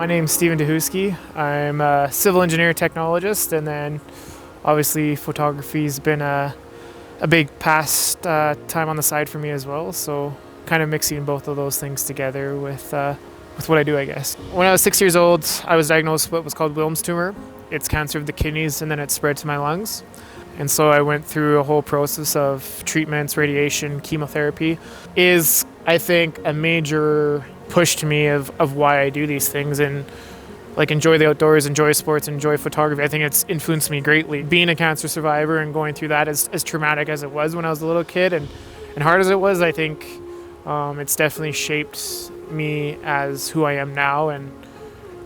My name's Stevin. I'm a civil engineer technologist, and then obviously photography's been a big past time on the side for me as well. So kind of mixing both of those things together with what I do, I guess. When I was 6 years old, I was diagnosed with what's called Wilms tumor. It's cancer of the kidneys, and then it spread to my lungs. And so I went through a whole process of treatments, radiation, chemotherapy. Is, I think, a major push to me of why I do these things and like enjoy the outdoors, enjoy sports, enjoy photography. I think it's influenced me greatly. Being a cancer survivor and going through that as traumatic as it was when I was a little kid and hard as it was, I think it's definitely shaped me as who I am now and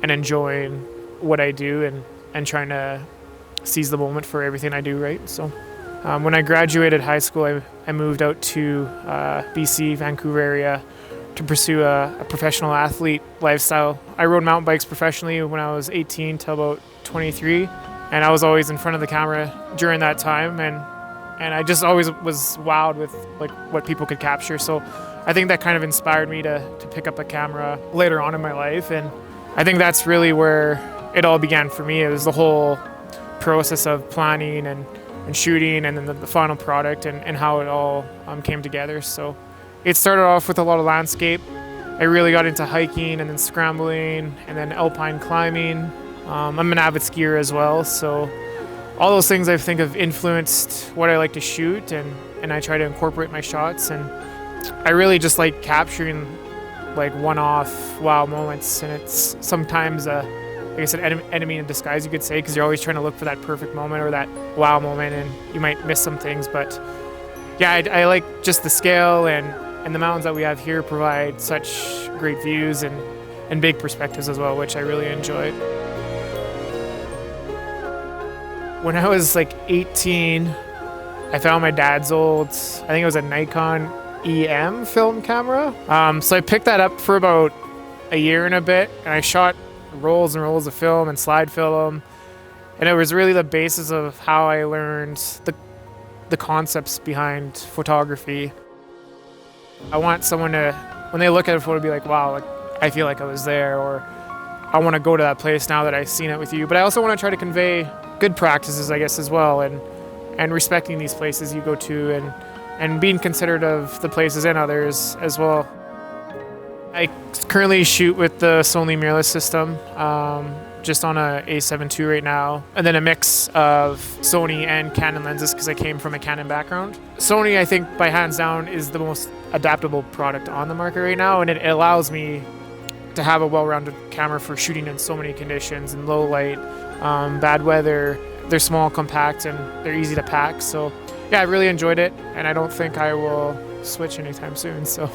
enjoying what I do and trying to seize the moment for everything I do, right? So when I graduated high school, I moved out to BC, Vancouver area to pursue a professional athlete lifestyle. I rode mountain bikes professionally when I was 18 till about 23, and I was always in front of the camera during that time, and I just always was wowed with like what people could capture. So I think that kind of inspired me to pick up a camera later on in my life, and I think that's really where it all began for me. It was the whole process of planning and shooting, and then the final product and how it all came together. So it started off with a lot of landscape. I really got into hiking and then scrambling and then alpine climbing. I'm an avid skier as well, so all those things I think have influenced what I like to shoot, and I try to incorporate my shots, and I really just like capturing like one-off wow moments, and it's sometimes like I said, enemy in disguise, you could say, because you're always trying to look for that perfect moment or that wow moment, and you might miss some things. But yeah, I like just the scale, and the mountains that we have here provide such great views and big perspectives as well, which I really enjoy. When I was like 18, I found my dad's old, I think it was a Nikon EM film camera. So I picked that up for about a year and a bit, and I shot rolls and rolls of film and slide film, and it was really the basis of how I learned the concepts behind photography. I want someone to, when they look at a photo, be like, wow, like I feel like I was there, or I want to go to that place now that I've seen it with you. But I also want to try to convey good practices, I guess, as well, and respecting these places you go to, and being considerate of the places and others as well. I currently shoot with the Sony mirrorless system, just on a A7 II right now, and then a mix of Sony and Canon lenses because I came from a Canon background. Sony, I think, by hands down, is the most adaptable product on the market right now, and it allows me to have a well-rounded camera for shooting in so many conditions, in low light, bad weather. They're small, compact, and they're easy to pack. So yeah, I really enjoyed it, and I don't think I will switch anytime soon. So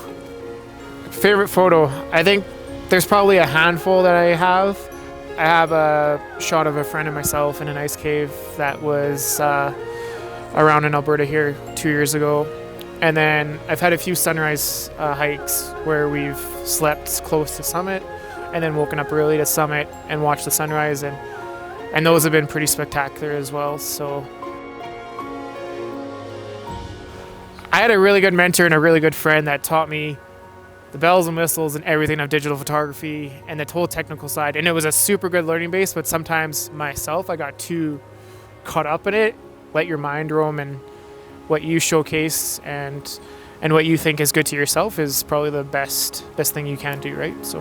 favorite photo, I think there's probably a handful that I have. I have a shot of a friend and myself in an ice cave that was around in Alberta here 2 years ago. And then I've had a few sunrise hikes where we've slept close to summit and then woken up early to summit and watched the sunrise, and those have been pretty spectacular as well. So I had a really good mentor and a really good friend that taught me the bells and whistles and everything of digital photography and the whole technical side. And it was a super good learning base, but sometimes myself, I got too caught up in it. Let your mind roam, and what you showcase and what you think is good to yourself is probably the best thing you can do, right? So